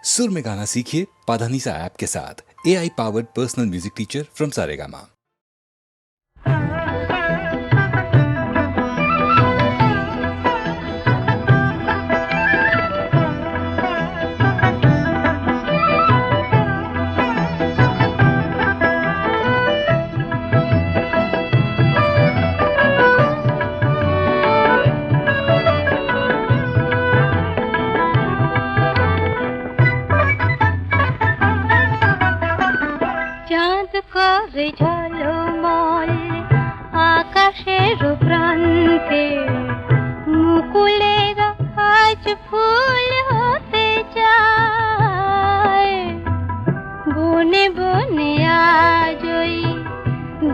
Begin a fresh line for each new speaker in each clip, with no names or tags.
सुर में गाना सीखिए पाधानीसा ऐप के साथ। AI powered personal music teacher from Saregama.
চাঁদ করে ঝলমল আকাশের প্রান্তে, মুকুলের আজ ফুল হতে চায়। বনে বনে আজই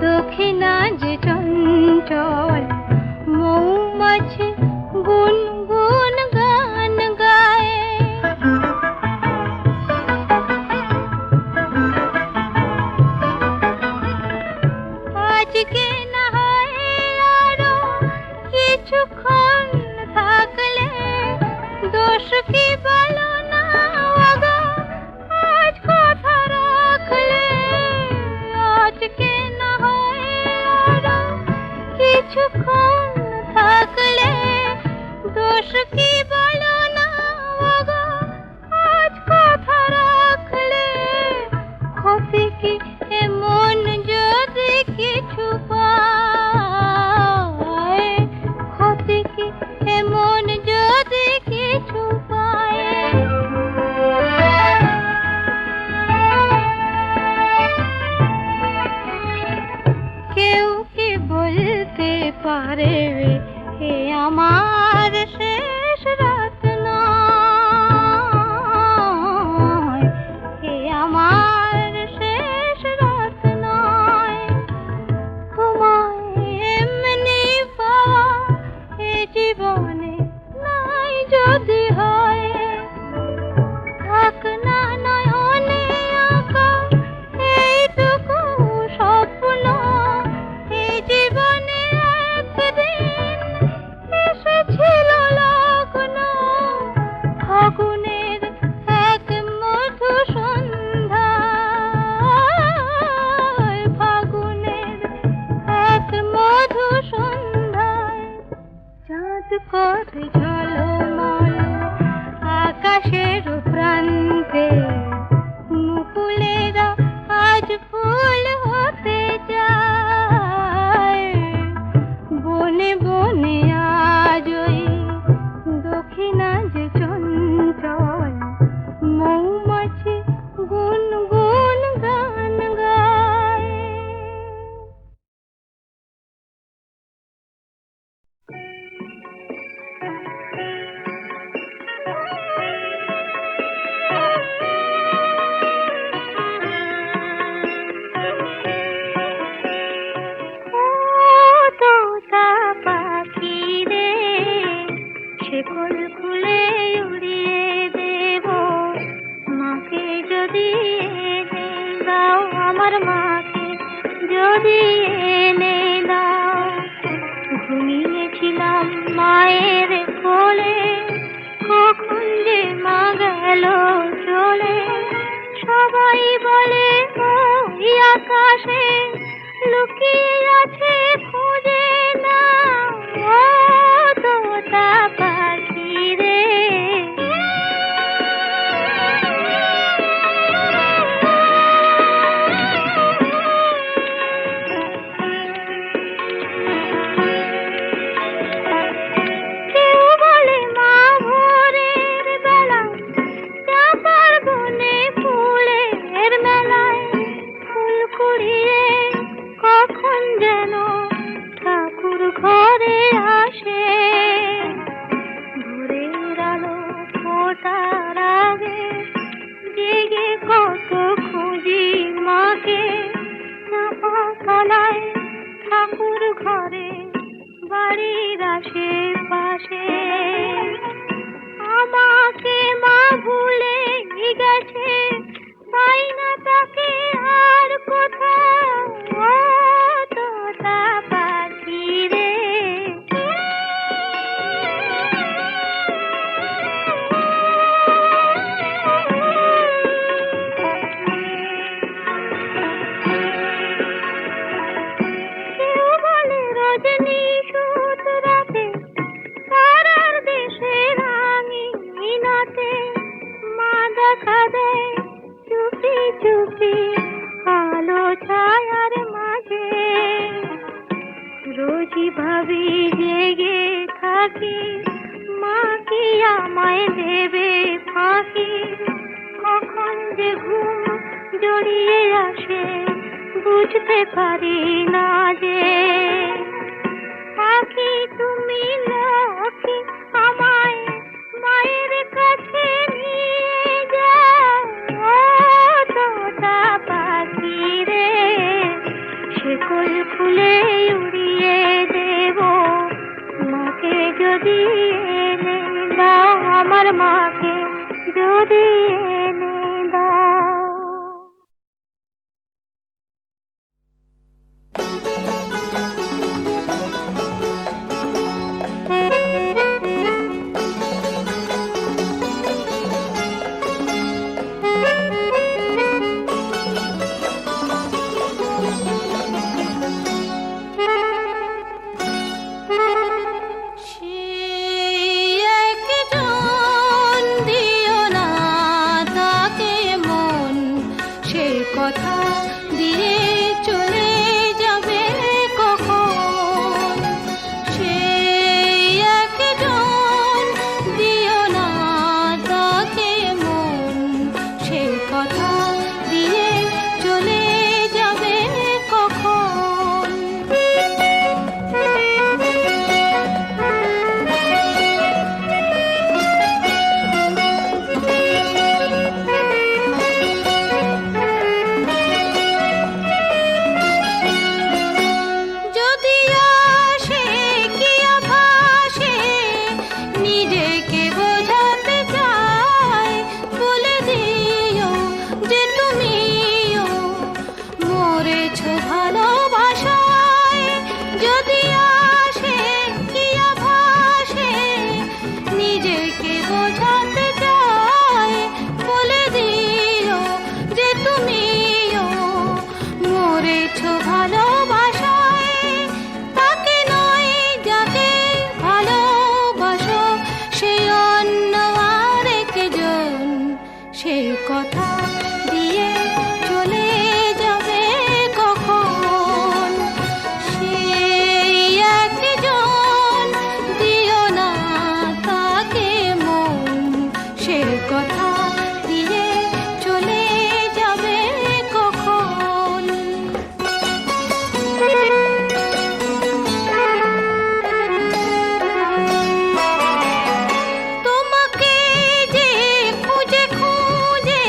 দক্ষিণা যে চঞ্চল, মৌমাছি গুনগুন গান গায়। আজকে না হয় আরো কিছুক্ষণ থাকলে, দোষ কি বলো না ওগো আজ কথা রাখলে। আজকে না হয় আরো কিছুক্ষণ থাকলে, দোষ কি বলো না ওগো আজ কথা রাখলে। ক্ষতি কি এমন যদি কিছু পায়, ক্ষতি কি এমন যদি কিছু পায়। কেউ কি বলতে পারে এ আমার শেষ রাত নয়, এ আমার শেষ রাত নয়। তোমায় এমনি পাওয়া এ জীবনে নাই যদি হয়। থাক না নয়নে আঁকা এইটুকু স্বপ্ন, এই জীবনে একদিন এসেছিল লগ্ন। ফাগুনের এক মধু সন্ধ্যায়, ফাগুনের এক মধু সন্ধ্যায়। চাঁদ করে ঝলমল আকাশের প্রান্তে, মুকুলেরা আজ ফুল হতে যায়। বনে বনে আজই দক্ষিণা যে চঞ্চল, মৌমাছি গুনগুন গান গায়। ও তোতা পাখি রে, শেকল খুলে উড়িয়ে দেব। মাকে যদি এনে দাও, আমার মাকে যদি এনে দাও। ঘুমিয়েছিলাম মায়ের কোলে, কখন যে মা গেল চলে। সবাই বলে ওই আকাশে লুকিয়ে আছে, খুঁজে না ও তোতা পাখি রে। কেউ বলে মা ভোরের বেলায় চাঁপার বনে ফুলের মেলায় ফুল কুড়িয়ে কখন যেন ঠাকুর ঘরে আসে। ভোরের আলো ফোটার আগে জেগে কত খুঁজি মাকে। চাঁপা তলায় ঠাকুর ঘরে বাড়ির আশেপাশে। আমাকে মা ভুলে গেছে, পাই না তাকে আর কোথাও। ও তোতা পাখি রে। দেখা দেয় চুপি চুপি আলো ছায়ার মাঝে। রোজই ভাবি জেগে থাকি মা কি আমায় দেবে ফাঁকি। কখন যে ঘুম জড়িয়ে আসে বুঝতে পারি না যে। পাখি তুমি লক্ষ্মী আমায় মায়ের কাছে নিয়ে যাও। ও তোতা পাখি রে, শিকল খুলে উড়িয়ে দেব মাকে যদি এনে দাও, আমার মাকে যদি এনে দাও। কথা দিয়ে চলে যাবে কখন, সেই একজন দিও না তাকে মন, সেই কথা দিয়ে চলে যাবে কখন। সেই কথা দিয়ে চলে যাবে কখন, সেই একজন দিও না তাকে মন, সেই কথা দিয়ে চলে যাবে কখন। তোমাকে যে খুঁজে খুঁজে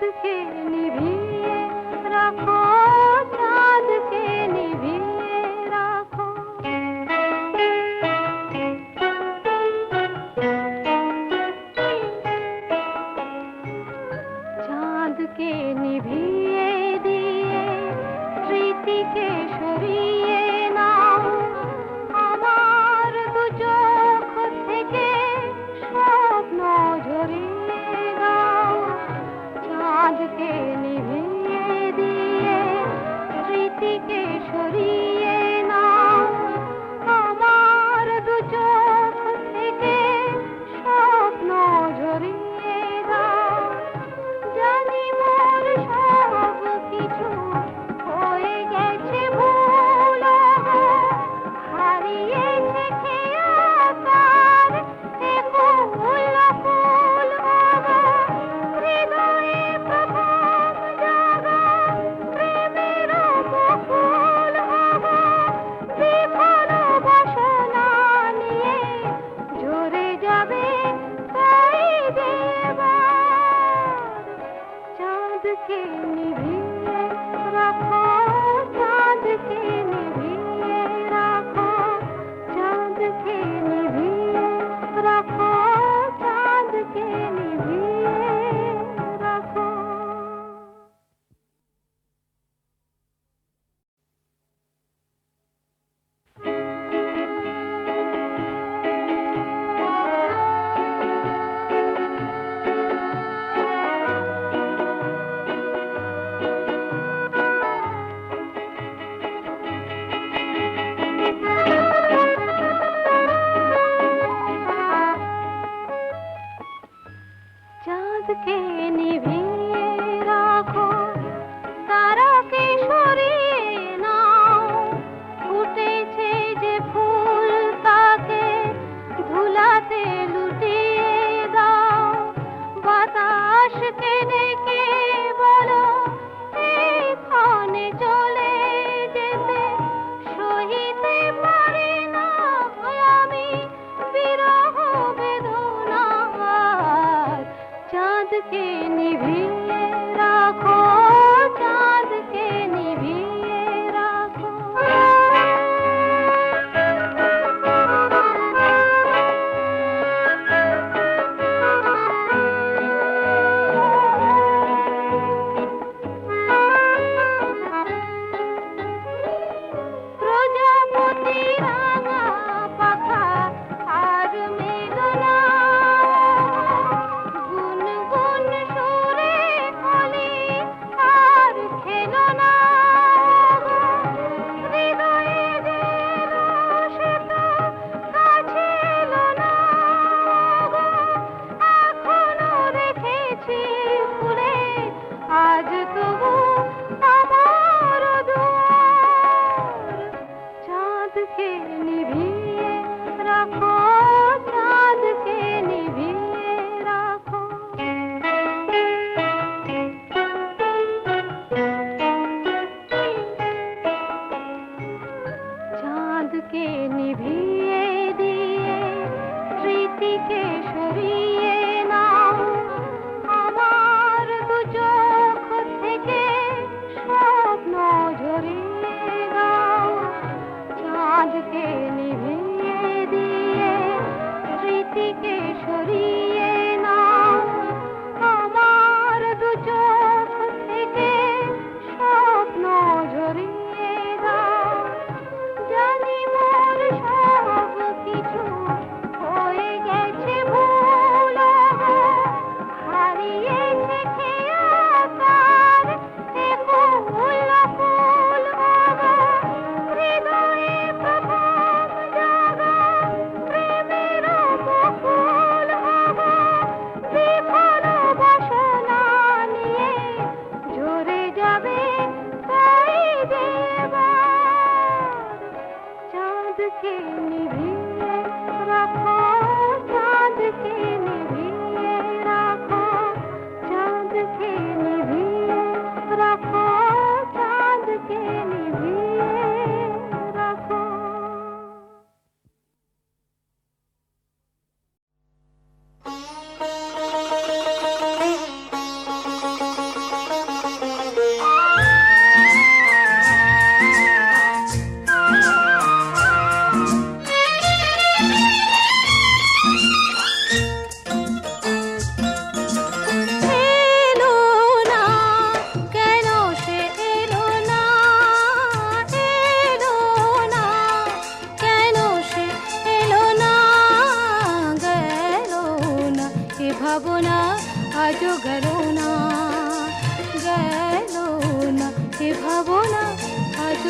চাঁদকে নিভিয়ে রাখো, চাঁদকে নিভিয়ে রাখো। চাঁদকে নিভিয়ে দিয়ে স্মৃতিকে সরিয়ে নাও, আমার দু চোখ থেকে স্বপ্ন ঝরিয়ে দাও। চাঁদকে নিভিয়ে দিয়ে স্মৃতিকে সরিয়ে নাও, আমার দু চোখ থেকে স্বপ্ন ঝরিয়ে দাও। জানি মোর সব কিছু হয়ে গেছে ভুল, হারিয়েছে খেয়া তার এ ফুল ফুল। হৃদয়ে প্রথম জাগা প্রেমের বকুল, বিফল বাসনা নিয়ে ঝরে যাবে তাই দেবার। চাঁদকে নিভিয়ে রাখো, চাঁদকে নিভিয়ে রাখো, চাঁদকে নিভিয়ে রাখো, চাঁদকে নিভিয়ে রাখো।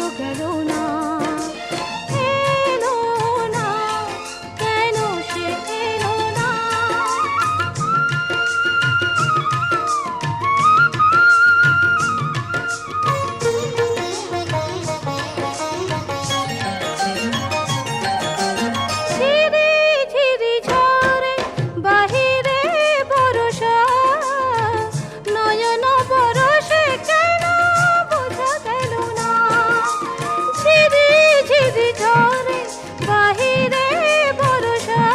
আজও গেল না, এলো না, কেন সে এলো না। ঝিরি ঝিরি ঝরে বাহিরে বরষা, নয়ন বরষে কেন বোঝা গেল না। ঝিরি ঝিরি ঝরে বাহিরে বরষা,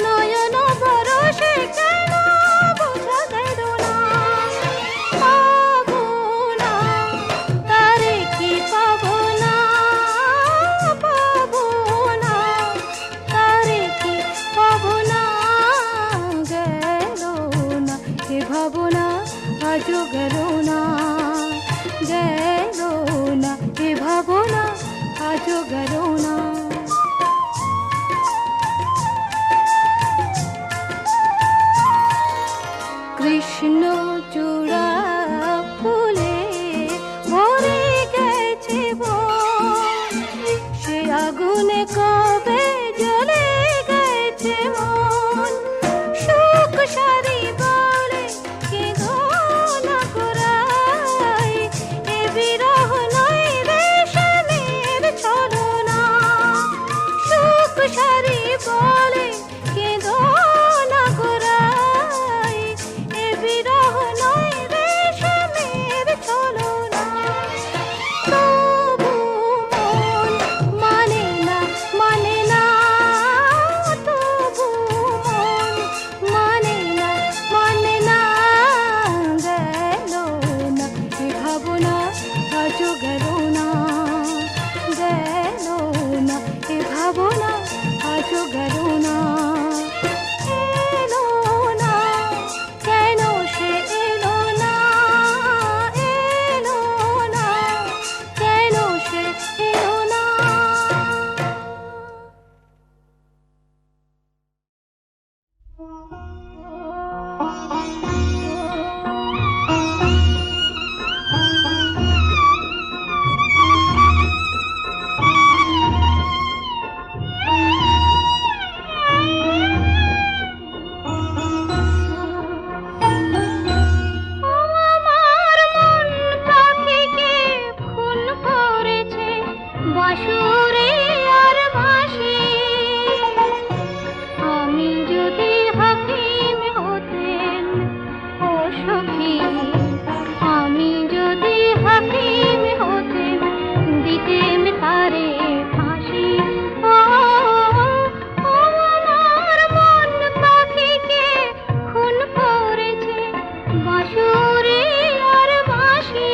নয়ন বরষে কেন বোঝা গেল না। পাবো না তারে কি পাবো না, পাবো না তারে কি পাবো না। গেল না এ ভাবনা আজও গেল না, গেল না এ ভাবনা আজও গেল না। কৃষ্ণ চূড়া ফুলে ভরে গেছে বন, সে আগুনে কবে জ্বলে গেছে মন। সুখ সারি বলে কেঁদো না গোড়ায়, এ বিরহ নয় রেশমের ছলনা। সুখ সারি বলে কেঁদো না গোড়ায়, এ বিরহ নয় রেশমের ছলনা। তবু মন মানে না, মানে না, তবু মন মানে না, মানে না। গেল না এ ভাবনা আজও গেল না, গেল না এ ভাবনা আজও গেল না। এলো না, কেন সে এলো না, এলো না, কেন সে এলো না। ও আমার মন পাখিকে খুন করেছে বাঁশুরি আর বাঁশি। আমি যদি হাকিম হতেন ও সখী, আমি যদি হাকিম হতেন দিতেন তারে ফাঁসি। ও আমার মন পাখিকে খুন করেছে বাঁশুরি আর বাঁশি।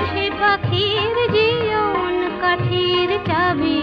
সে পাখির জীবন কাঠির চাবি,